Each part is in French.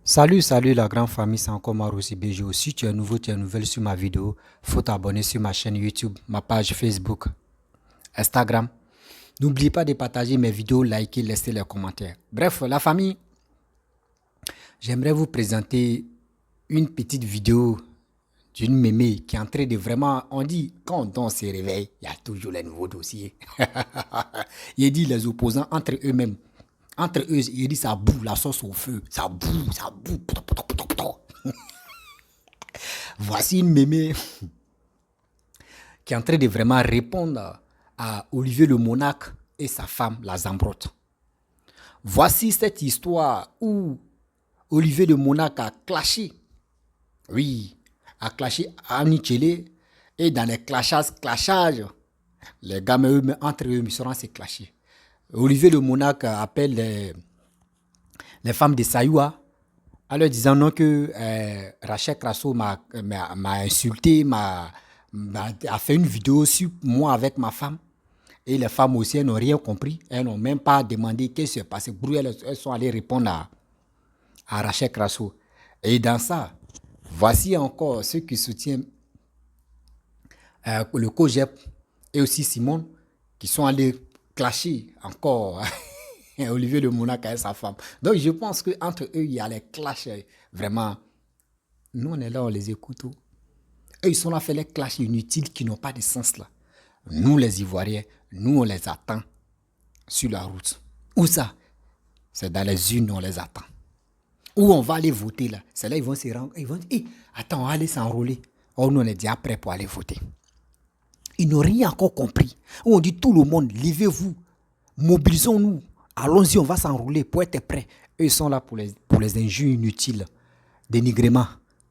Salut la grande famille, c'est encore Maroussi BGO. Si tu es nouveau, tu es nouvelle sur ma vidéo, faut t'abonner sur ma chaîne YouTube, ma page Facebook, Instagram. N'oublie pas de partager mes vidéos, liker, laisser les commentaires. Bref, la famille, j'aimerais vous présenter une petite vidéo d'une mémé qui est en train de vraiment, on dit, quand on se réveille, il y a toujours les nouveaux dossiers. Il dit les opposants entre eux-mêmes. Entre eux, il dit ça boue, la sauce au feu. Ça boue, ça boue. Voici une mémé qui est en train de vraiment répondre à Olivier le Monarque et sa femme, la Zambrotte. Voici cette histoire où Olivier le Monarque a clashé. Oui, a clashé Annie Tchélé. Et dans les clashages, les gars, entre eux, ils seront assez clashés. Olivier le Monarque appelle les femmes de Sayoua en leur disant non que Rachel Crasso m'a insulté, a fait une vidéo sur moi avec ma femme. Et les femmes aussi, elles n'ont rien compris. Elles n'ont même pas demandé qu'est-ce qui s'est passé. Elles sont allées répondre à Rachel Crasso. Et dans ça, voici encore ceux qui soutiennent le COGEP et aussi Simone qui sont allés clasher encore Olivier le Monarque et sa femme. Donc je pense qu'entre eux, il y a les clashs vraiment. Nous, on est là, on les écoute. Eux, ils sont là, fait les clashs inutiles qui n'ont pas de sens là. Nous, les Ivoiriens, nous, on les attend sur la route. Où ça? C'est dans les urnes, on les attend. Où on va aller voter là? C'est là, ils vont se rendre. Ils vont dire, attends, on va aller s'enrôler. Oh, nous, on est déjà prêts pour aller voter. Ils n'ont rien encore compris. On dit tout le monde, levez-vous, mobilisons-nous, allons-y, on va s'enrouler pour être prêts. Eux, ils sont là pour les injures inutiles, dénigrement,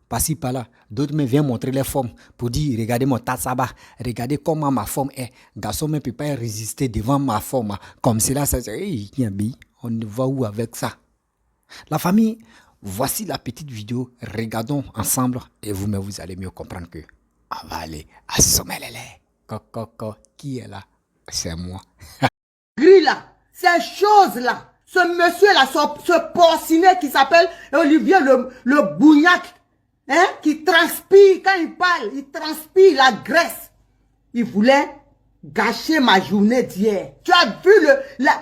par-ci, par-là. D'autres me viennent montrer les formes pour dire, regardez mon tatsaba, regardez comment ma forme est. Garçon ne peut pas résister devant ma forme. Comme cela, ça hey, on va où avec ça? La famille, voici la petite vidéo, regardons ensemble et vous-même, vous allez mieux comprendre que on va aller assommer les laits. Qui est là? C'est moi. Gris là, ces choses-là, ce monsieur-là, ce porcinet qui s'appelle Olivier le Bougnac, hein, qui transpire, quand il parle, il transpire la graisse. Il voulait gâcher ma journée d'hier. Tu as vu,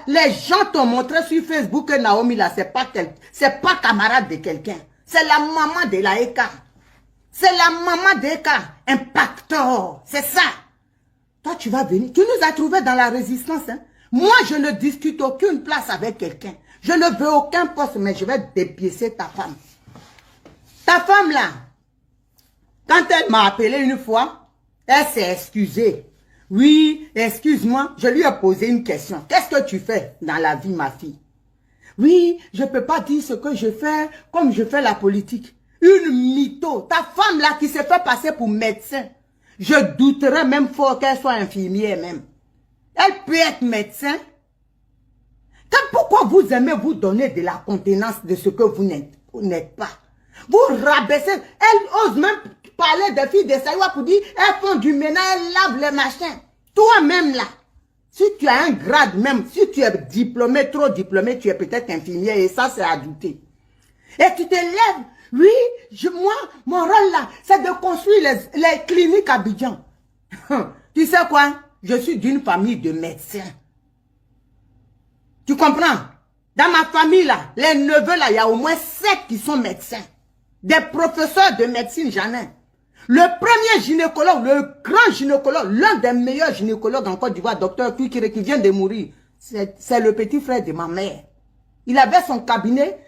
les gens t'ont montré sur Facebook que Naomi là, c'est pas camarade de quelqu'un. C'est la maman de la Eka. C'est la maman d'Eka, impacteur. C'est ça. Toi, tu vas venir. Tu nous as trouvés dans la résistance. Hein? Moi, je ne discute aucune place avec quelqu'un. Je ne veux aucun poste, mais je vais dépiécer ta femme. Ta femme, là, quand elle m'a appelé une fois, elle s'est excusée. Oui, excuse-moi, je lui ai posé une question. Qu'est-ce que tu fais dans la vie, ma fille? Oui, je ne peux pas dire ce que je fais comme je fais la politique. Une mytho. Ta femme, là, qui s'est fait passer pour médecin. Je douterais même fort qu'elle soit infirmière même. Elle peut être médecin. Pourquoi vous aimez vous donner de la contenance de ce que vous n'êtes pas? Vous rabaissez. Elle ose même parler des filles de Saïwa pour dire elles font du ménage, elles lavent les machins. Toi-même là, si tu as un grade même, si tu es diplômé, trop diplômé, tu es peut-être infirmière et ça c'est à douter. Et tu te lèves. Oui, moi, mon rôle là, c'est de construire les cliniques à Abidjan. Tu sais quoi? Je suis d'une famille de médecins. Tu comprends? Dans ma famille là, les neveux là, il y a au moins 7 qui sont médecins. Des professeurs de médecine, j'en ai. Le premier gynécologue, le grand gynécologue, l'un des meilleurs gynécologues en Côte d'Ivoire, docteur Kwikire, qui vient de mourir, c'est le petit frère de ma mère. Il avait son cabinet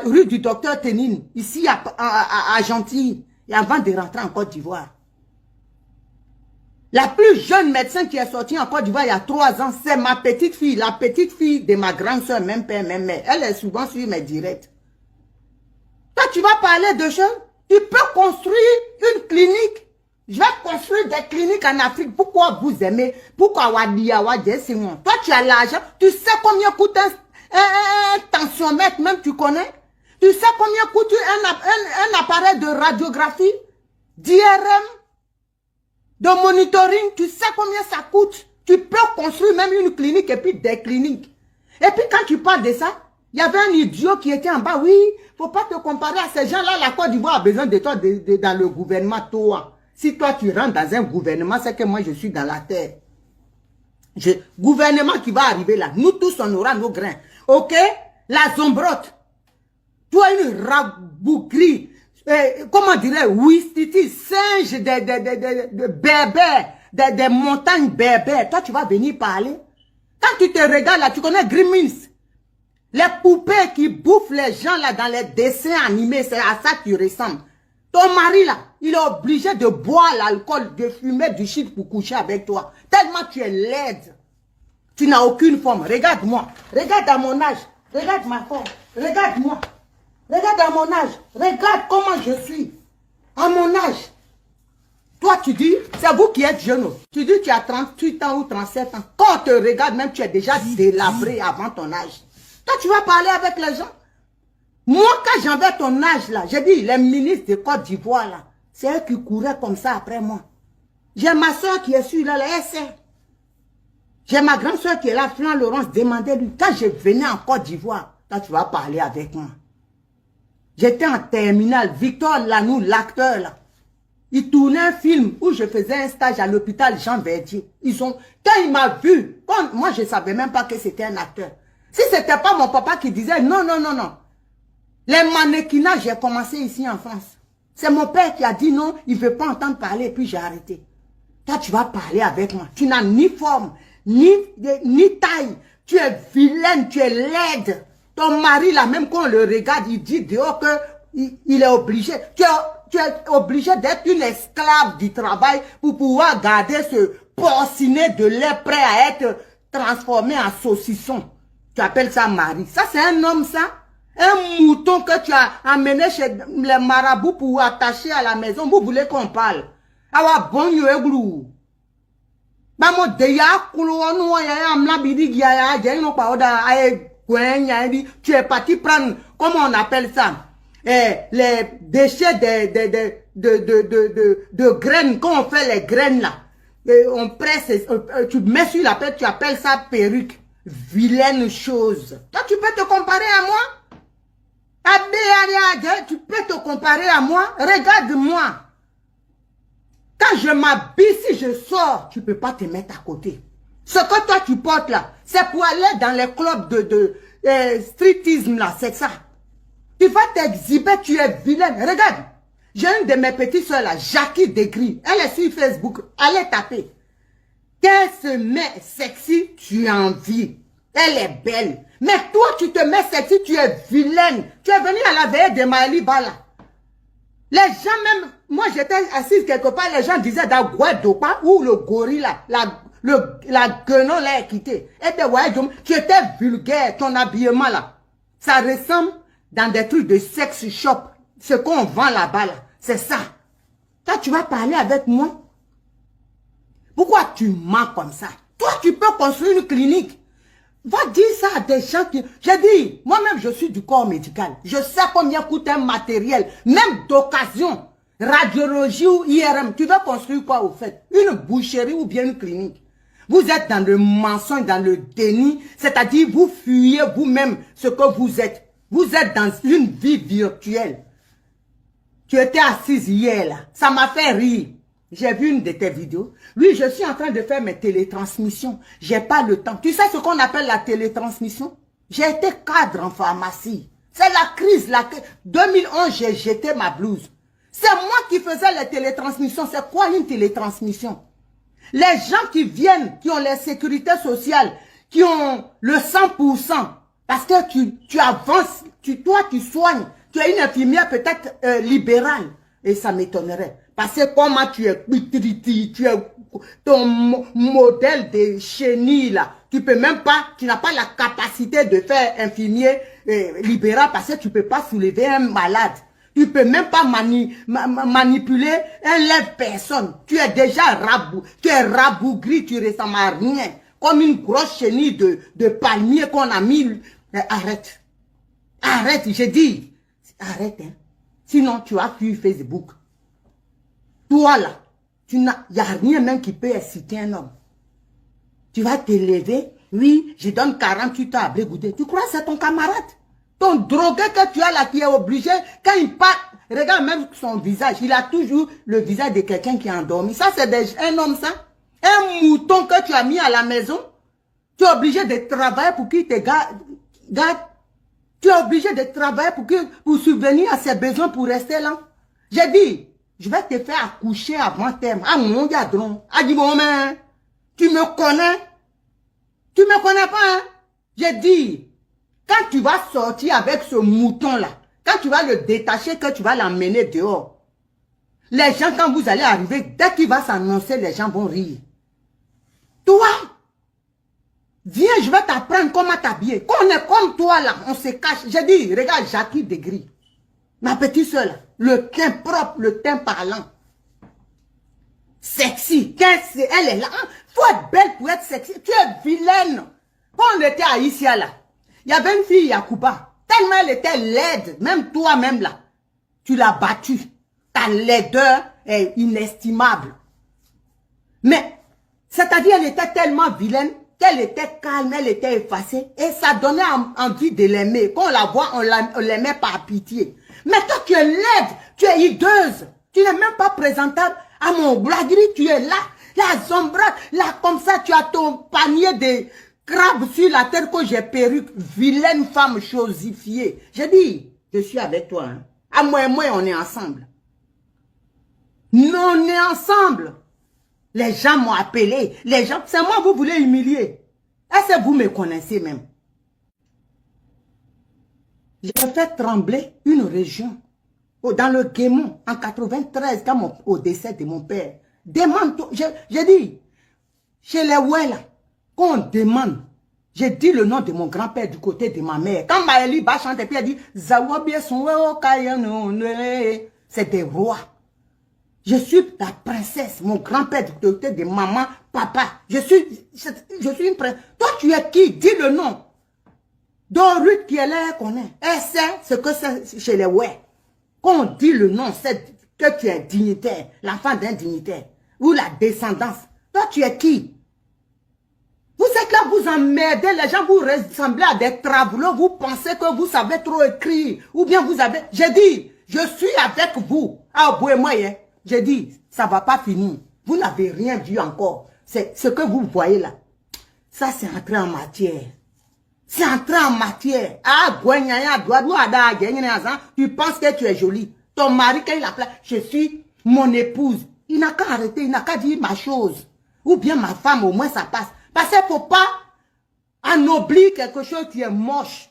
rue du docteur Ténine, ici à Gentilly, et avant de rentrer en Côte d'Ivoire. La plus jeune médecin qui est sortie en Côte d'Ivoire il y a 3 ans, c'est ma petite fille, la petite fille de ma grande soeur, même père, même mère. Elle est souvent sur mes directs. Toi, tu vas parler de choses, tu peux construire une clinique. Je vais construire des cliniques en Afrique. Pourquoi vous aimez? Pourquoi c'est moi? Toi, tu as l'argent. Tu sais combien coûte un tensiomètre, même tu connais? Tu sais combien coûte un appareil de radiographie, d'IRM, de monitoring? Tu sais combien ça coûte? Tu peux construire même une clinique et puis des cliniques. Et puis quand tu parles de ça, Il y avait un idiot qui était en bas. Oui, faut pas te comparer à ces gens-là. La Côte d'Ivoire a besoin de toi dans le gouvernement, toi. Si toi, tu rentres dans un gouvernement, c'est que moi, je suis dans la terre. Gouvernement qui va arriver là. Nous tous, on aura nos grains. OK? La zombrotte. Toi, une rabougrie. Comment dirais-je? Ouistiti, singe de bébés. Des montagnes bébés. Toi, tu vas venir parler. Quand tu te regardes là, tu connais Grimmins. Les poupées qui bouffent les gens là dans les dessins animés, c'est à ça que tu ressembles. Ton mari là, il est obligé de boire l'alcool, de fumer du shit pour coucher avec toi. Tellement tu es laide. Tu n'as aucune forme. Regarde-moi. Regarde à mon âge. Regarde ma forme. Regarde-moi. Regarde à mon âge. Regarde comment je suis. À mon âge. Toi, tu dis, c'est vous qui êtes jeune. Tu dis, tu as 38 ans ou 37 ans. Quand on te regarde, même tu es déjà délabré avant ton âge. Toi, tu vas parler avec les gens. Moi, quand j'avais ton âge là, j'ai dit, les ministres de Côte d'Ivoire là, c'est eux qui couraient comme ça après moi. J'ai ma soeur qui est sur là, elle sait. J'ai ma grande soeur qui est là, Flan Laurence, demandez-lui. Quand je venais en Côte d'Ivoire, toi, tu vas parler avec moi. J'étais en terminale, Victor Lanou, l'acteur là. Il tournait un film où je faisais un stage à l'hôpital Jean Verdier. Quand il m'a vu, moi je ne savais même pas que c'était un acteur. Si ce n'était pas mon papa qui disait non, non, non, non. Les mannequinages, j'ai commencé ici en France. C'est mon père qui a dit non, il ne veut pas entendre parler et puis j'ai arrêté. Toi, tu vas parler avec moi. Tu n'as ni forme, ni taille. Tu es vilaine, tu es laide. Ton mari, là, même quand on le regarde, il dit dehors qu'il est obligé. Tu es obligé d'être une esclave du travail pour pouvoir garder ce porcinet de lait prêt à être transformé en saucisson. Tu appelles ça mari. Ça, c'est un homme, ça. Un mouton que tu as amené chez les marabouts pour attacher à la maison. Vous voulez qu'on parle? Awa bon yo eglu. Ba mo de ya kulu onu ya amla bidi ya je no pa oda ay gwen ya di. Tu es parti prendre, comment on appelle ça? Les déchets de graines, quand on fait les graines là, on presse, tu mets sur la tête, tu appelles ça perruque. Vilaine chose. Toi, tu peux te comparer à moi? Tu peux te comparer à moi? Regarde-moi. Quand je m'habille, si je sors, tu ne peux pas te mettre à côté. Ce que toi, tu portes là, c'est pour aller dans les clubs de streetisme là, c'est ça. Tu vas t'exhiber, tu es vilaine. Regarde, j'ai une de mes petites soeurs là, Jackie Degris. Elle est sur Facebook. Allez taper. Qu'elle se met sexy, tu as envie. Elle est belle. Mais toi, tu te mets sexy, tu es vilaine. Tu es venue à la veille de Maëli Bala. Les gens même, moi j'étais assise quelque part, les gens disaient d'Aguadopa ou le gorille là, la guenon l'a quitté. Et bien, ouais, tu étais vulgaire, ton habillement là. Ça ressemble dans des trucs de sex shop. Ce qu'on vend là-bas là, c'est ça. Toi, tu vas parler avec moi. Pourquoi tu mens comme ça? Toi, tu peux construire une clinique. Va dire ça à des gens qui... J'ai dit, moi-même, je suis du corps médical. Je sais combien coûte un matériel, même d'occasion. Radiologie ou IRM. Tu veux construire quoi au fait? Une boucherie ou bien une clinique? Vous êtes dans le mensonge, dans le déni. C'est-à-dire, vous fuyez vous-même ce que vous êtes. Vous êtes dans une vie virtuelle. Tu étais assise hier là. Ça m'a fait rire. J'ai vu une de tes vidéos. Oui, je suis en train de faire mes télétransmissions. J'ai pas le temps. Tu sais ce qu'on appelle la télétransmission? J'ai été cadre en pharmacie. C'est la crise. 2011, j'ai jeté ma blouse. C'est moi qui faisais les télétransmissions. C'est quoi une télétransmission? Les gens qui viennent, qui ont les sécurités sociales, qui ont le 100%, parce que tu avances, toi tu soignes. Tu es une infirmière peut-être libérale. Et ça m'étonnerait. Parce que comment tu es ton modèle de chenille là. Tu peux même pas, tu n'as pas la capacité de faire infirmier libéral parce que tu peux pas soulever un malade. Tu peux même pas manipuler un lève personne. Tu es déjà rabougri, tu ressembles à rien. Comme une grosse chenille de palmier qu'on a mis. Arrête. Arrête, j'ai dit. Arrête, hein. Sinon, tu as fui Facebook. Toi là, il n'y a rien même qui peut exciter un homme. Tu vas te lever, oui, je donne 48 ans à Brégoudé. Tu crois que c'est ton camarade? Ton drogué que tu as là, qui est obligé, quand il part, regarde même son visage, il a toujours le visage de quelqu'un qui est endormi. Ça, c'est un homme, ça. Un mouton que tu as mis à la maison, tu es obligé de travailler pour qu'il te garde. Tu es obligé de travailler pour subvenir à ses besoins, pour rester là. J'ai dit, je vais te faire accoucher avant terme. Ah mon diadron. Ah dis bon, mais tu me connais? Tu me connais pas, hein? J'ai dit, quand tu vas sortir avec ce mouton-là, quand tu vas le détacher, que tu vas l'emmener dehors, les gens, quand vous allez arriver, dès qu'il va s'annoncer, les gens vont rire. Toi, viens, je vais t'apprendre comment t'habiller. Quand on est comme toi là, on se cache. J'ai dit, regarde Jackie Degree, ma petite soeur, le teint propre, le teint parlant. Sexy. Elle est là. Il faut être belle pour être sexy. Tu es vilaine. Quand on était à Isia là, il y avait une fille, Yakuba. Tellement elle était laide, même toi-même là, tu l'as battue. Ta laideur est inestimable. Mais, c'est-à-dire, elle était tellement vilaine qu'elle était calme, elle était effacée. Et ça donnait envie de l'aimer. Quand on la voit, on l'aimait par pitié. Mais toi, tu es laide, tu es hideuse. Tu n'es même pas présentable. À mon blaguerie, tu es là, la zombrate, là, comme ça, tu as ton panier de crabes sur la terre que j'ai perruque. Vilaine femme chosifiée. J'ai dit, je suis avec toi. Hein. À moi et moi, on est ensemble. Non, on est ensemble. Les gens m'ont appelé. Les gens, c'est moi vous voulez humilier. Est-ce que vous me connaissez même? J'ai fait trembler une région. Dans le Guémon, en 93, au décès de mon père. Demande, j'ai dit, chez les Ouella, quand on demande, j'ai dit le nom de mon grand-père du côté de ma mère. Quand Maëli va chanter, puis elle dit, c'est des rois. Je suis ta princesse, mon grand-père du côté de maman, papa. Je suis une princesse. Toi, tu es qui? Dis le nom. Dorut qui est là, connaît. Elle sait ce que c'est chez les ouais. Quand on dit le nom, c'est que tu es dignitaire, l'enfant d'un dignitaire, ou la descendance. Toi, tu es qui? Vous êtes là, vous emmerdez les gens, vous ressemblez à des travelots, vous pensez que vous savez trop écrire, ou bien vous avez... J'ai dit, je suis avec vous. Ah, vous et moi, hein. J'ai dit, ça ne va pas finir. Vous n'avez rien vu encore. C'est ce que vous voyez là. Ça, c'est entré en matière. C'est entré en matière. Ah, tu penses que tu es jolie. Ton mari, quand il appelle, je suis mon épouse. Il n'a qu'à arrêter, il n'a qu'à dire ma chose. Ou bien ma femme, au moins ça passe. Parce qu'il ne faut pas anoblir quelque chose qui est moche.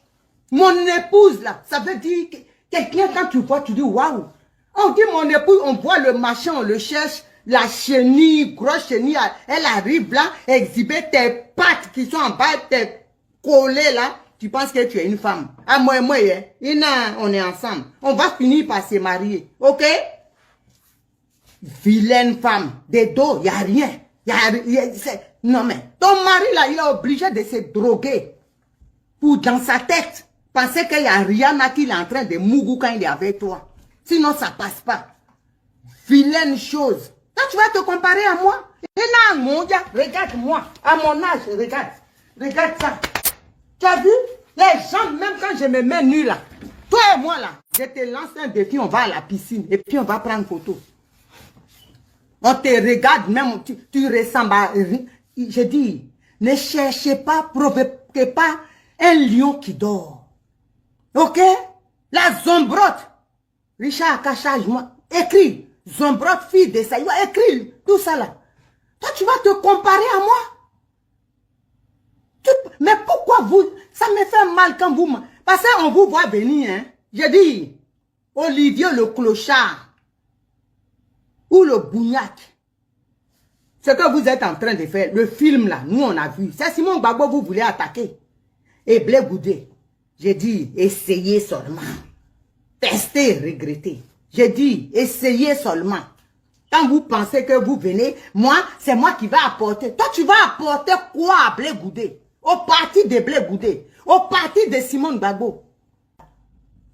Mon épouse, là, ça veut dire que quelqu'un, quand tu vois, tu dis waouh. On dit mon épouse, on voit le machin, on le cherche, la chenille, grosse chenille, elle arrive là, exhiber tes pattes qui sont en bas, tes collées là, tu penses que tu es une femme. Ah, moi, hein, on est ensemble. On va finir par se marier, ok? Vilaine femme, des dos, il n'y a rien. Non mais, ton mari là, il est obligé de se droguer pour dans sa tête penser qu'il n'y a rien qui est en train de mougou quand il est avec toi. Sinon, ça passe pas. Vilaine chose. Là, tu vas te comparer à moi. Et non, mon gars, regarde-moi. À mon âge, regarde. Regarde ça. Tu as vu? Les gens, même quand je me mets nu là, toi et moi là, je te lance un défi, on va à la piscine et puis on va prendre photo. On te regarde même, tu ressembles à... Je dis, ne cherchez pas, provoquez pas un lion qui dort. Ok? La zombrotte. Richard Akachage, moi, écris. Zombrotte, fille de ça. Il va écrire tout ça là. Toi, tu vas te comparer à moi. Mais pourquoi vous... Ça me fait mal quand vous... Parce qu'on vous voit venir, hein. Je dis, Olivier le clochard. Ou le bougnac. Ce que vous êtes en train de faire, le film là, nous on a vu. C'est Simon Gbagbo vous voulez attaquer. Et Blé Goudé. J'ai dit, essayez seulement. Testez, regrettez. J'ai dit, essayez seulement. Quand vous pensez que vous venez, moi, c'est moi qui vais apporter. Toi, tu vas apporter quoi à Blé Goudé? Au parti de Blé Goudé. Au parti de Simon Gbagbo.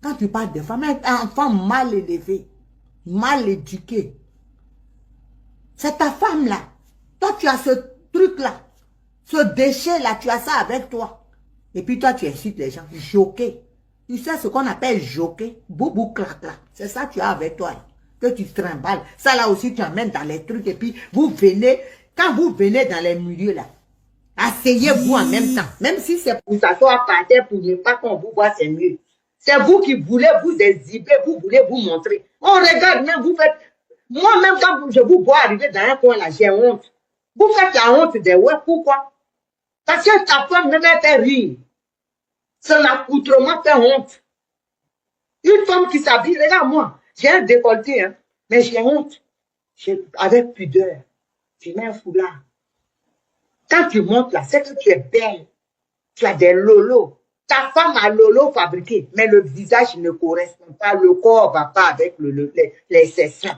Quand tu parles de femmes, un enfant mal élevé, mal éduqué. C'est ta femme là. Toi, tu as ce truc là. Ce déchet là, tu as ça avec toi. Et puis toi, tu incites les gens. Choqué. Tu sais ce qu'on appelle joker, boubou clac là. C'est ça que tu as avec toi là, que tu trimbales. Ça là aussi tu emmènes dans les trucs et puis vous venez, quand vous venez dans les milieux là, asseyez-vous en même temps. Même si c'est pour s'asseoir par terre pour ne pas qu'on vous voit, c'est mieux. C'est vous qui voulez vous exhiber, vous voulez vous montrer. On regarde même, vous faites... Moi-même, quand je vous vois arriver dans un coin là, j'ai honte. Vous faites la honte des ouais, pourquoi? Parce que ta femme me fait rire. Son accoutrement fait honte. Une femme qui s'habille, regarde moi, j'ai un décolleté, hein, mais j'ai honte. Avec pudeur, tu mets un foulard. Quand tu montes là, c'est que tu es belle. Tu as des lolos. Ta femme a lolo fabriqué, mais le visage ne correspond pas. Le corps ne va pas avec les sessions.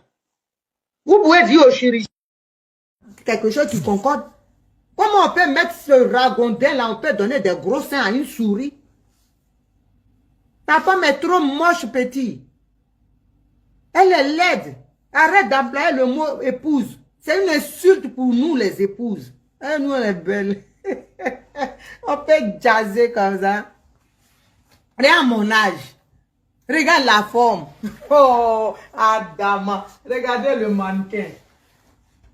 Vous pouvez dire au chirurgien quelque chose qui concorde. Comment on peut mettre ce ragondin là, on peut donner des gros seins à une souris? Ta femme est trop moche, petit. Elle est laide. Arrête d'employer le mot épouse. C'est une insulte pour nous, les épouses. Et nous, on est belles. On peut jazzer comme ça. Regarde mon âge. Regarde la forme. Oh, Adama. Regardez le mannequin.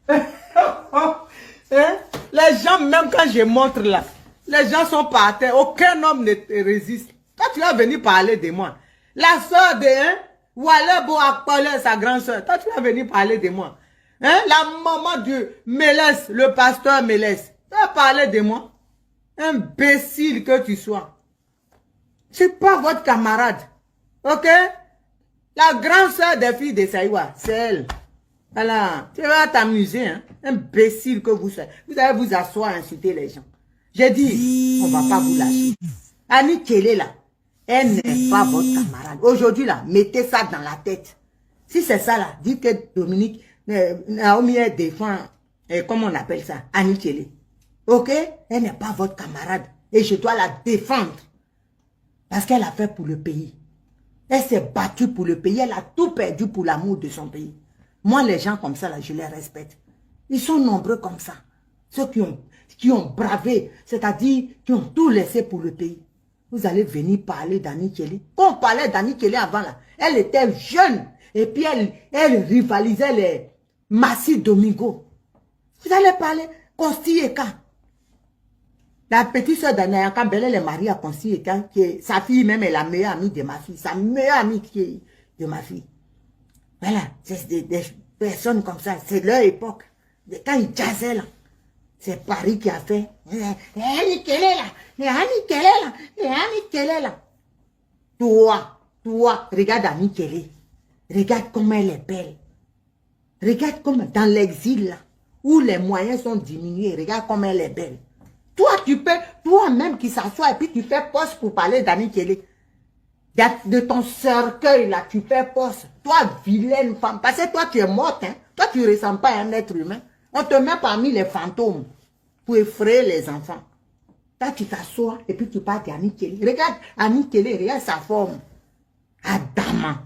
Hein? Les gens, même quand je montre là, les gens sont par terre. Aucun homme ne te résiste. Quand tu vas venir parler de moi, la soeur de Wale Boakpole, sa grande soeur, toi tu vas venir parler de moi. Hein? La maman de Mélès, le pasteur Mélès, tu vas parler de moi. Imbécile que tu sois. C'est pas votre camarade. Ok? La grande soeur des filles de Saïwa, c'est elle. Voilà, tu vas t'amuser, hein? Imbécile que vous soyez. Vous allez vous asseoir et insulter les gens. J'ai dit, on va pas vous lâcher. Annie Kelly là, elle n'est pas votre camarade. Aujourd'hui là, mettez ça dans la tête. Si c'est ça là, dites que Dominique, Naomi elle défend, comment on appelle ça, Annie Kelly. Ok? Elle n'est pas votre camarade. Et je dois la défendre. Parce qu'elle a fait pour le pays. Elle s'est battue pour le pays. Elle a tout perdu pour l'amour de son pays. Moi, les gens comme ça, là, je les respecte. Ils sont nombreux comme ça. Ceux qui ont bravé, c'est-à-dire qui ont tout laissé pour le pays. Vous allez venir parler d'Annie Kelly. Quand on parlait d'Annie Kelly avant, là, elle était jeune. Et puis, elle rivalisait les Massi Domingo. Vous allez parler Consti Eka. La petite soeur d'Anaya Kambele, elle est mariée à Consti Eka, sa fille même est la meilleure amie de ma fille. Sa meilleure amie qui est de ma fille. Voilà, c'est des personnes comme ça, c'est leur époque. Quand ils jazzaient là, c'est Paris qui a fait. Annie Kelly là, Annie Kelly là, Annie Kelly là. Toi, regarde Annie Kelly. Regarde comment elle est belle. Regarde comment dans l'exil là, où les moyens sont diminués, regarde comment elle est belle. Toi, tu peux, toi-même qui s'assoit et puis tu fais poste pour parler d'Annie Kelly. De ton cercueil là, tu fais poste. Toi, vilaine femme. Parce que toi, tu es morte. Hein? Toi, tu ne ressembles pas à un être humain. On te met parmi les fantômes pour effrayer les enfants. Toi, tu t'assois et puis tu parles d'Annie Kelly. Regarde Annie Kelly, regarde sa forme. Adama.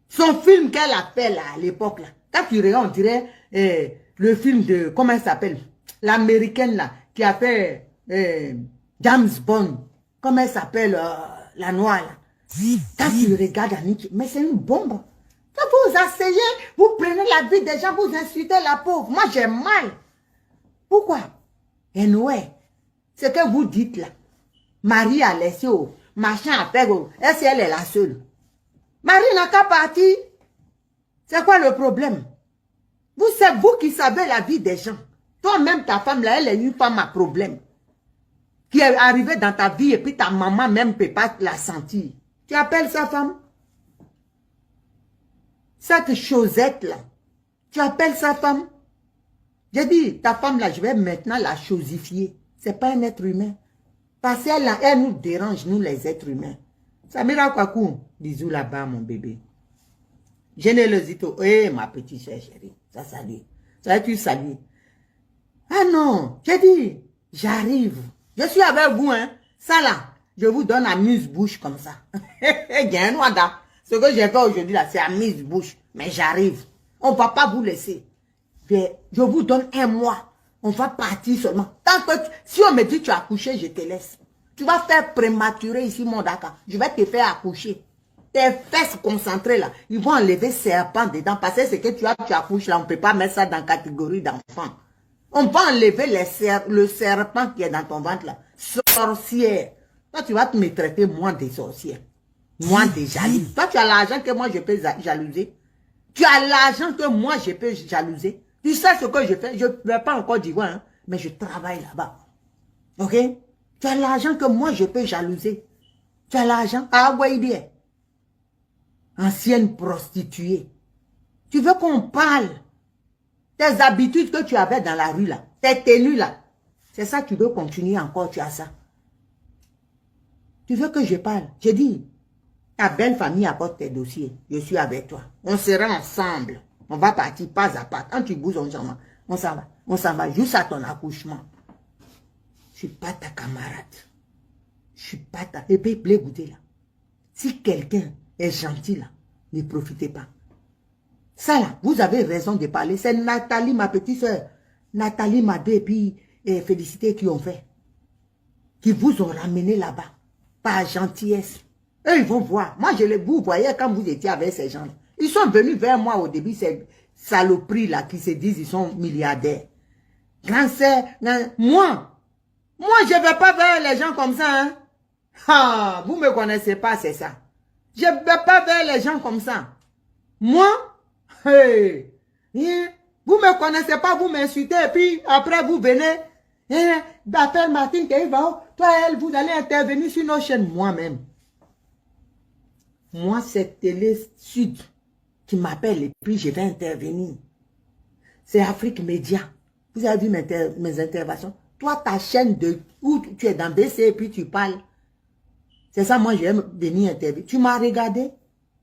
Son film qu'elle a fait là, à l'époque là. Quand tu regardes, on dirait le film de, comment elle s'appelle? L'américaine là, qui a fait James Bond. Comment elle s'appelle? La noire là. Quand tu regardes Annie, mais c'est une bombe. Quand vous asseyez, vous prenez la vie des gens, vous insultez la pauvre. Moi, j'ai mal. Pourquoi? Et ouais, ce que vous dites là, Marie a laissé au machin à faire, est-ce qu'elle est la seule? Marie n'a qu'à partir. C'est quoi le problème? Vous, c'est vous qui savez la vie des gens. Toi-même, ta femme là, elle est une femme à problème. Qui est arrivée dans ta vie et puis ta maman même ne peut pas la sentir. Tu appelles sa femme? Cette chosette-là, tu appelles sa femme? J'ai dit, ta femme là, je vais maintenant la chosifier. C'est pas un être humain. Parce qu'elle elle nous dérange, nous les êtres humains. Samira Kwakou, bisous là-bas, mon bébé. Générosito, ma petite chère chérie, ça salue. Ça tu salues. Ah non, j'ai dit, j'arrive. Je suis avec vous, hein. Ça là, je vous donne amuse-bouche comme ça. Ce que j'ai fait aujourd'hui là, c'est amuse-bouche. Mais j'arrive. On ne va pas vous laisser. Je vous donne un mois. On va partir seulement. Tant que si on me dit tu as accouché, je te laisse. Tu vas faire prématurer ici, mon Dakar. Je vais te faire accoucher. Tes fesses concentrées là, ils vont enlever serpent dedans. Parce que ce que tu accouches là, on ne peut pas mettre ça dans la catégorie d'enfant. On va enlever le serpent qui est dans ton ventre là. Sorcière. Toi, tu vas me traiter moi des sorcières. Moi des jalouses. Toi, tu as l'argent que moi je peux jalouser. Tu as l'argent que moi je peux jalouser. Tu sais ce que je fais. Je ne vais pas encore dire, hein, mais je travaille là-bas. Ok? Tu as l'argent que moi je peux jalouser. Tu as l'argent. Ah, ouais, bien. Ancienne prostituée. Tu veux qu'on parle? Tes habitudes que tu avais dans la rue là. Tes tenues là. C'est ça, tu veux continuer encore, tu as ça. Tu veux que je parle? Je dis, ta belle famille apporte tes dossiers. Je suis avec toi. On sera ensemble. On va partir pas à pas. Quand tu bouges, on s'en va. On s'en va. On s'en va juste à ton accouchement. Je suis pas ta camarade. Je suis pas ta... Et puis, écoutez là. Si quelqu'un est gentil là, ne profitez pas. Ça là, vous avez raison de parler. C'est Nathalie, ma petite soeur. Nathalie, Madé et puis Félicité qui ont fait. Qui vous ont ramené là-bas. Par gentillesse. Eux, ils vont voir. Moi, vous voyez quand vous étiez avec ces gens-là. Ils sont venus vers moi au début, ces saloperies là qui se disent ils sont milliardaires. Grand-sœur, moi, je ne vais pas vers les gens comme ça. Hein? Ah, vous ne me connaissez pas, c'est ça. Je ne vais pas vers les gens comme ça. Moi, hey, vous ne me connaissez pas, vous m'insultez et puis après vous venez d'appeler Martine Keïva. Toi, elle, vous allez intervenir sur nos chaînes moi-même. Moi, c'est Télé Sud qui m'appelle et puis je vais intervenir. C'est Afrique Média. Vous avez vu mes interventions. Toi, ta chaîne où tu es dans BC et puis tu parles. C'est ça, moi, je vais venir intervenir. Tu m'as regardé?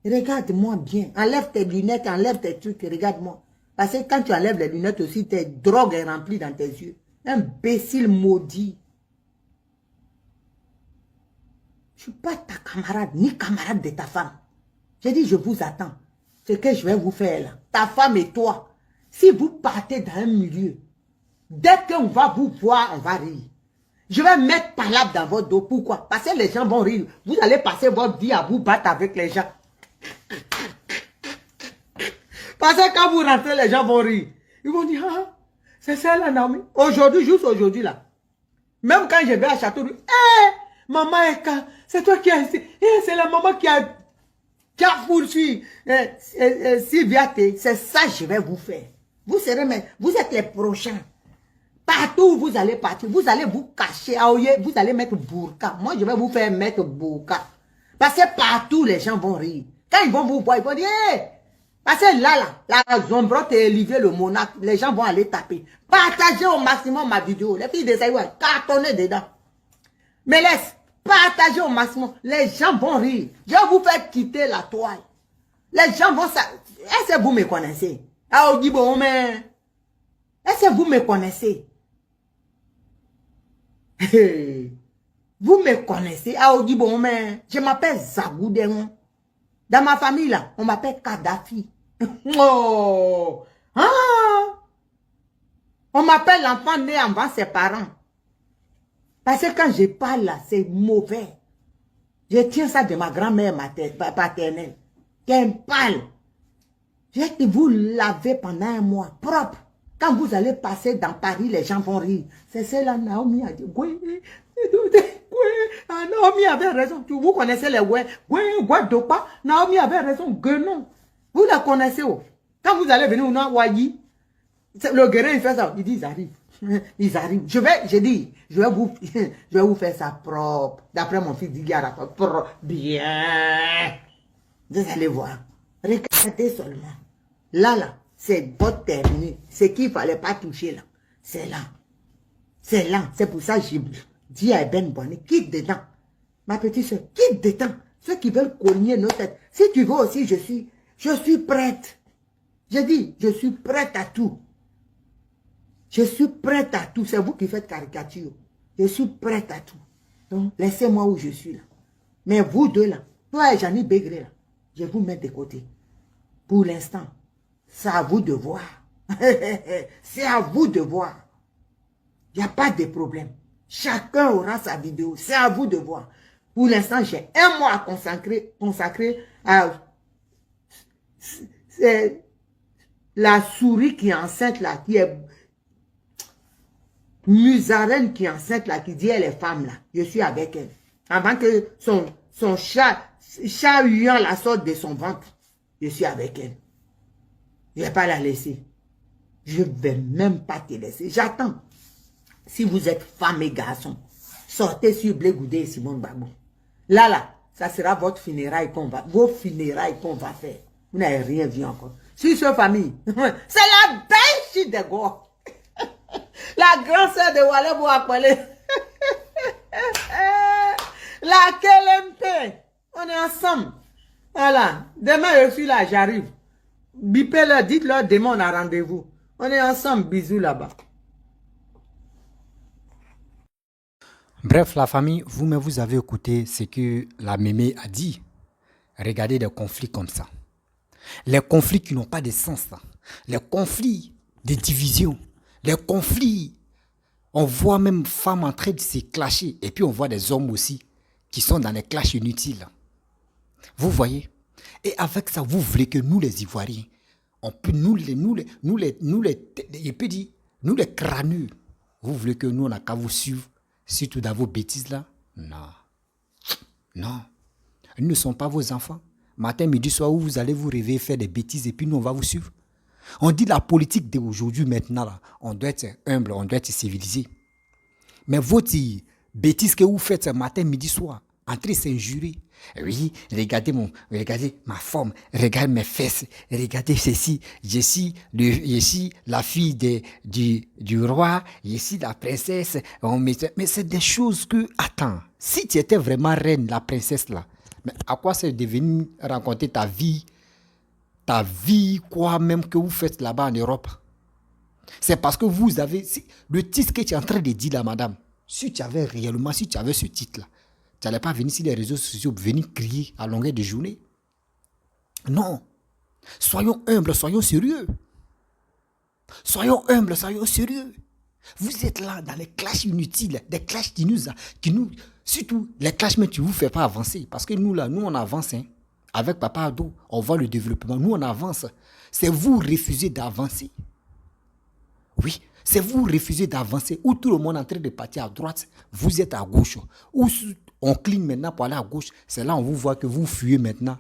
Regarde-moi bien. Enlève tes lunettes, enlève tes trucs, regarde-moi. Parce que quand tu enlèves les lunettes aussi, tes drogues est remplie dans tes yeux. Imbécile maudit. Je ne suis pas ta camarade, ni camarade de ta femme. J'ai dit, je vous attends. Ce que je vais vous faire là. Ta femme et toi, si vous partez dans un milieu, dès qu'on va vous voir, on va rire. Je vais mettre palabre dans votre dos. Pourquoi? Parce que les gens vont rire. Vous allez passer votre vie à vous battre avec les gens. Parce que quand vous rentrez, les gens vont rire. Ils vont dire, ah, c'est ça là, Naomi. Aujourd'hui, juste aujourd'hui là. Même quand je vais à Châteauroux, maman Eka, c'est toi qui as... c'est la maman qui a poursuivi Sylvia T. C'est ça que je vais vous faire. Vous êtes les prochains. Partout où vous allez partir, vous allez vous cacher, vous allez mettre burqa. Moi, je vais vous faire mettre burqa. Parce que partout, les gens vont rire. Quand ils vont vous voir, ils vont dire, hey! Parce que la Zombrotte et Olivier le monarque, les gens vont aller taper. Partagez au maximum ma vidéo. Les filles de Saïwa, cartonnez dedans. Mais laisse, partagez au maximum. Les gens vont rire. Je vais vous faire quitter la toile. Les gens vont... Est-ce que vous me connaissez? Ah, on dit bon, mais... Est-ce que vous me connaissez? Vous me connaissez? Ah, on dit bon, mais... Je m'appelle Zagoudéon. Dans ma famille, là, on m'appelle Kadhafi. Oh! Ah! On m'appelle l'enfant né avant ses parents. Parce que quand je parle là, c'est mauvais. Je tiens ça de ma grand-mère paternelle. Qu'elle parle. Je vais vous laver pendant un mois, propre. Quand vous allez passer dans Paris, les gens vont rire. C'est celle-là, Naomi a dit, oui, Naomi avait raison. Vous connaissez les ouais, Dopa. Naomi avait raison, Guénon. Vous la connaissez où? Quand vous allez venir au Wayi, le guerrier, il fait ça. Il dit, ils arrivent. Ils arrivent. Je vais vous faire ça propre. D'après mon fils Digara, propre. Bien. Vous allez voir. Regardez seulement. Là, c'est votre terminé. Ce qu'il ne fallait pas toucher là. C'est là. C'est là. C'est pour ça que j'ai dit à Ben Bonnet, quitte dedans. Ma petite soeur, quitte dedans. Ceux qui veulent cogner nos têtes. Si tu veux aussi, je suis prête. J'ai dit, je suis prête à tout. Je suis prête à tout. C'est vous qui faites caricature. Je suis prête à tout. Donc, laissez-moi où je suis là. Mais vous deux là, toi et Jani Bégré là, je vous mets de côté. Pour l'instant, c'est à vous de voir. C'est à vous de voir. Il n'y a pas de problème. Chacun aura sa vidéo. C'est à vous de voir. Pour l'instant, j'ai un mois à consacrer à la souris qui est enceinte là, qui est musarène qui est enceinte là, qui dit elle est femme là. Je suis avec elle. Avant que son chat huant la sorte de son ventre, je suis avec elle. Je ne vais pas la laisser. Je ne vais même pas te laisser. J'attends. Si vous êtes femme et garçon, sortez sur Blé Goudé et Simone Gbagbo. Là, ça sera vos funérailles qu'on va faire. Vous n'avez rien vu encore. Sur cette famille, c'est la belle chute de Goa. La grande sœur de Walebo appelée. La KLMP. On est ensemble. Voilà. Demain, je suis là, j'arrive. Bipez-leur, dites-leur, demain, on a rendez-vous. On est ensemble. Bisous là-bas. Bref, la famille, vous avez écouté ce que la mémé a dit. Regardez des conflits comme ça. Les conflits qui n'ont pas de sens. Là. Les conflits de division. Les conflits. On voit même femmes en train de se clasher. Et puis on voit des hommes aussi qui sont dans les clashs inutiles. Vous voyez? Et avec ça, vous voulez que nous les Ivoiriens, on peut nous les crâneux, vous voulez que nous on n'a qu'à vous suivre, surtout dans vos bêtises là? Non. Non. Nous ne sommes pas vos enfants. Matin, midi, soir, où vous allez vous réveiller, faire des bêtises et puis nous on va vous suivre. On dit la politique d'aujourd'hui maintenant là, on doit être humble, on doit être civilisé. Mais votre bêtise que vous faites ce matin, midi, soir, entrez s'injurer. Oui, regardez ma forme, regardez mes fesses, regardez ceci. Je suis la fille du roi, je suis la princesse. Mais c'est des choses que, attends, si tu étais vraiment reine, la princesse là, mais à quoi c'est de venir raconter ta vie, quoi même que vous faites là-bas en Europe? C'est parce que vous avez, le titre que tu es en train de dire là, madame, si tu avais ce titre là, tu n'allais pas venir sur les réseaux sociaux, venir crier à longueur de journée. Non. Soyons humbles, soyons sérieux. Soyons humbles, soyons sérieux. Vous êtes là dans les clashs inutiles, des clashs qui nous surtout les clashs mais tu ne vous fais pas avancer. Parce que nous on avance. Hein. Avec Papa Ado, on voit le développement. Nous, on avance. C'est vous refusez d'avancer. Oui. C'est vous refusez d'avancer. Où tout le monde est en train de partir à droite, vous êtes à gauche. Où on cligne maintenant pour aller à gauche, c'est là on vous voit que vous fuyez maintenant.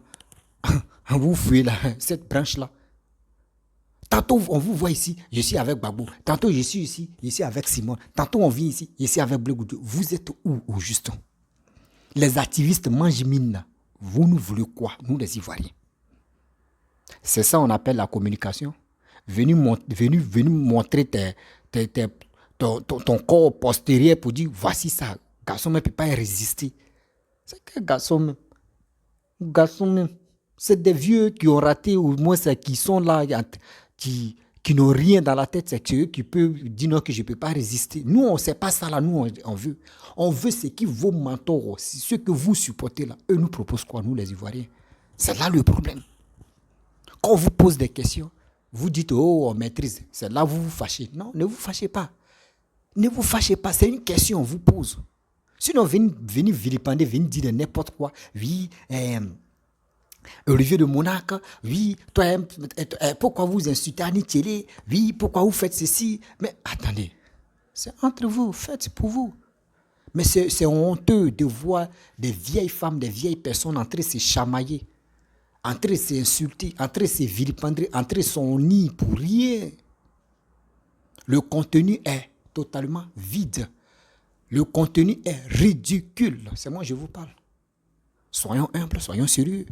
Vous fuyez là, cette branche-là. Tantôt on vous voit ici, je suis avec Babou. Tantôt je suis ici, je suis avec Simon. Tantôt on vient ici, je suis avec Blé Goudé. Vous êtes où au juste? Les activistes mangent mine. Vous nous voulez quoi, nous les Ivoiriens? C'est ça on appelle la communication. Venez montrer ton corps postérieur pour dire voici ça. Garçon ne peut pas y résister. C'est que garçon même. C'est des vieux qui ont raté, ou moins c'est qui sont là, qui n'ont rien dans la tête, c'est eux qui peuvent dire non que je ne peux pas résister. Nous, on ne sait pas ça là, nous on veut. On veut ce qui vos mentors, ce que vous supportez là. Eux nous proposent quoi, nous les Ivoiriens? C'est là le problème. Quand on vous pose des questions, vous dites, oh, on maîtrise. C'est là où vous vous fâchez. Non, ne vous fâchez pas. Ne vous fâchez pas. C'est une question, on vous pose. Sinon, venez vilipender, venez dire n'importe quoi. Oui, Olivier de Monaco, oui, toi, pourquoi vous insultez Annie Télé? Oui, pourquoi vous faites ceci? Mais attendez, c'est entre vous, faites pour vous. Mais c'est honteux de voir des vieilles femmes, des vieilles personnes entrer se chamailler. Entrer s'insulter, entrer se vilipender, entrer son nid pour rien. Le contenu est totalement vide. Le contenu est ridicule. C'est moi, je vous parle. Soyons humbles, soyons sérieux.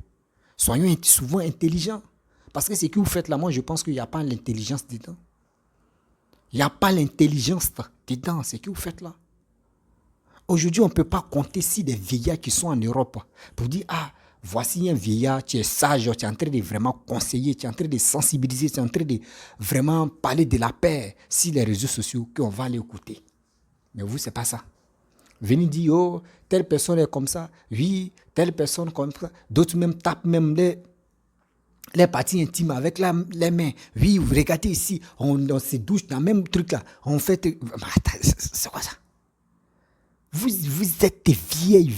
Soyons souvent intelligents. Parce que ce que vous faites là, moi, je pense qu'il n'y a pas l'intelligence dedans. Il n'y a pas l'intelligence dedans, ce que vous faites là. Aujourd'hui, on ne peut pas compter si des vieillards qui sont en Europe pour dire, ah, voici un vieillard, tu es sage, tu es en train de vraiment conseiller, tu es en train de sensibiliser, tu es en train de vraiment parler de la paix sur les réseaux sociaux, qu'on va l'écouter. Mais vous, ce n'est pas ça. Venez dire, oh, telle personne est comme ça, oui, telle personne comme ça. D'autres même tapent même les parties intimes avec les mains. Oui, vous regardez ici, on se douche dans le même truc là. On fait... C'est quoi ça? Vous êtes des vieilles.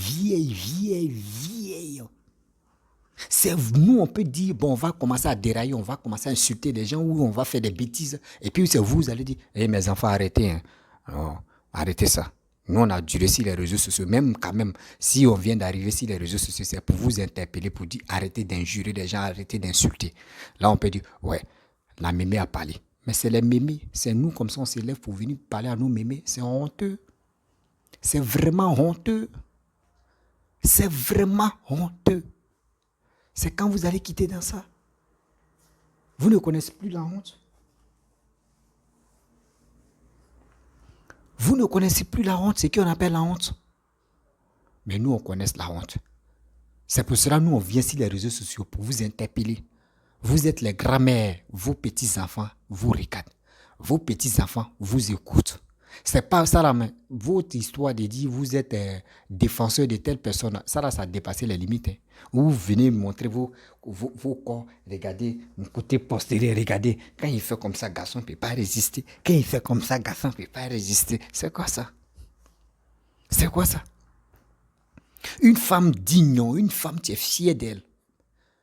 Nous, on peut dire, bon, on va commencer à dérailler, on va commencer à insulter des gens ou on va faire des bêtises. Et puis, c'est vous allez dire, mes enfants, arrêtez. Hein. Non, arrêtez ça. Nous, on a duré sur les réseaux sociaux. Même quand même, si on vient d'arriver sur les réseaux sociaux, c'est pour vous interpeller, pour dire, arrêtez d'injurer des gens, arrêtez d'insulter. Là, on peut dire, ouais, la mémé a parlé. Mais c'est les mémés. C'est nous, comme ça, on s'élève pour venir parler à nos mémés. C'est honteux. C'est vraiment honteux. C'est vraiment honteux. C'est quand vous allez quitter dans ça. Vous ne connaissez plus la honte. Vous ne connaissez plus la honte, c'est qu'on appelle la honte. Mais nous, on connaît la honte. C'est pour cela que nous, on vient sur les réseaux sociaux pour vous interpeller. Vous êtes les grands-mères, vos petits-enfants vous regardent. Vos petits-enfants vous écoutent. C'est pas ça là, mais votre histoire de dire vous êtes défenseur de telle personne, ça là, ça a dépassé les limites. Hein. Vous venez montrer vos corps, regardez, mon côté postérieur, regardez. Quand il fait comme ça, garçon ne peut pas résister. Quand il fait comme ça, garçon ne peut pas résister. C'est quoi ça? C'est quoi ça? Une femme digne, une femme, tu es fière d'elle.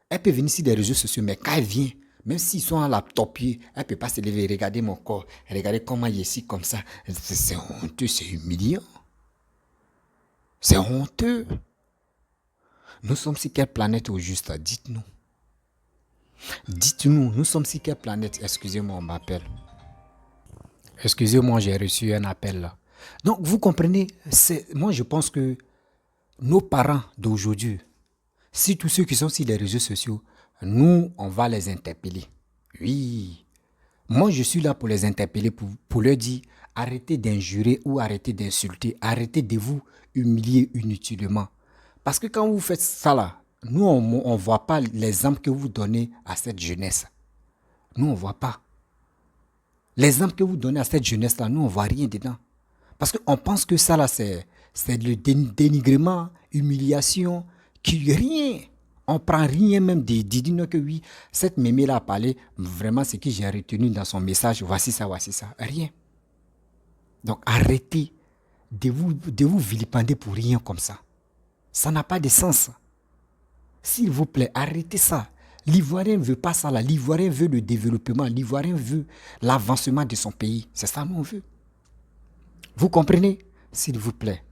Elle peut venir sur des réseaux sociaux, mais quand elle vient, même s'ils sont à la top-pied, elle ne peut pas se lever. Regardez mon corps. Regardez comment il est ici comme ça. C'est honteux, c'est humiliant. C'est honteux. Nous sommes sur quelle planète au juste? Dites-nous. Dites-nous, nous sommes sur quelle planète? Excusez-moi, on m'appelle. Excusez-moi, j'ai reçu un appel là. Donc, vous comprenez, moi je pense que nos parents d'aujourd'hui, si tous ceux qui sont sur les réseaux sociaux, nous, on va les interpeller. Oui. Moi, je suis là pour les interpeller, pour leur dire, arrêtez d'injurer ou arrêtez d'insulter, arrêtez de vous humilier inutilement. Parce que quand vous faites ça là, nous, on ne voit pas l'exemple que vous donnez à cette jeunesse. Nous, on ne voit pas. L'exemple que vous donnez à cette jeunesse-là, nous, on ne voit rien dedans. Parce qu'on pense que ça là, c'est le dénigrement, humiliation, qui rien. On ne prend rien même de dire que oui, cette mémé-là a parlé, vraiment ce que j'ai retenu dans son message, voici ça, rien. Donc arrêtez de vous vilipender pour rien comme ça. Ça n'a pas de sens. S'il vous plaît, arrêtez ça. L'Ivoirien ne veut pas ça là. L'Ivoirien veut le développement. L'Ivoirien veut l'avancement de son pays. C'est ça qu'on veut. Vous comprenez? S'il vous plaît,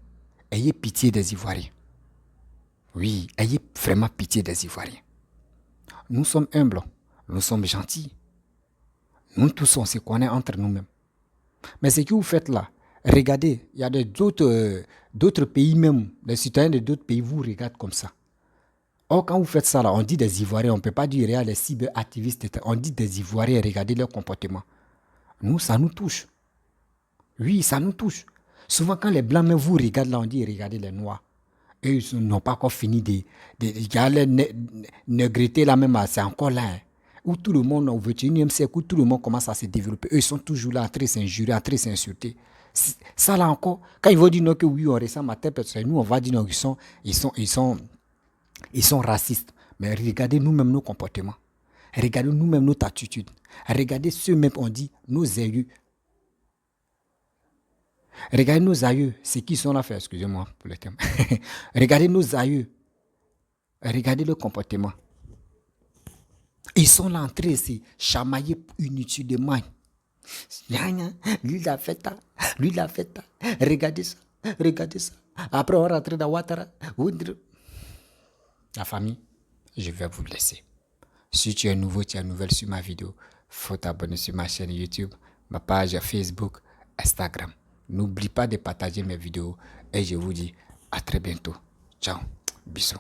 ayez pitié des Ivoiriens. Oui, ayez vraiment pitié des Ivoiriens. Nous sommes humbles, nous sommes gentils. Nous tous, on se connaît entre nous-mêmes. Mais ce que vous faites là, regardez, il y a d'autres pays même, les citoyens de d'autres pays vous regardent comme ça. Or, quand vous faites ça là, on dit des Ivoiriens, on ne peut pas dire les cyberactivistes, on dit des Ivoiriens, regardez leur comportement. Nous, ça nous touche. Oui, ça nous touche. Souvent, quand les Blancs même vous regardent là, on dit regardez les Noirs. Eux, ils n'ont pas encore fini de les négretés là même, c'est encore là. Hein, où tout le monde, au 21e siècle, où tout le monde commence à se développer. Eux, ils sont toujours là, en train de s'injurer, en train de s'insulter. Ça là encore, quand ils vont dire non, que oui, on ressemble à telle personne, nous, on va dire non, ils sont racistes. Mais regardez nous-mêmes nos comportements. Regardez nous-mêmes notre attitude. Regardez ceux-mêmes, on dit, nos aïeux. Regardez nos aïeux, c'est qui sont là, excusez-moi pour le thème. Regardez nos aïeux. Regardez le comportement. Ils sont là en train de se chamailler inutilement. Lui, il a fait ça. Lui, il a fait ça. Regardez ça. Regardez ça. Après, on rentre dans Ouattara. La famille, je vais vous laisser. Si tu es nouveau, tu es nouvelle sur ma vidéo, faut t'abonner sur ma chaîne YouTube, ma page Facebook, Instagram. N'oublie pas de partager mes vidéos et je vous dis à très bientôt. Ciao. Bisous.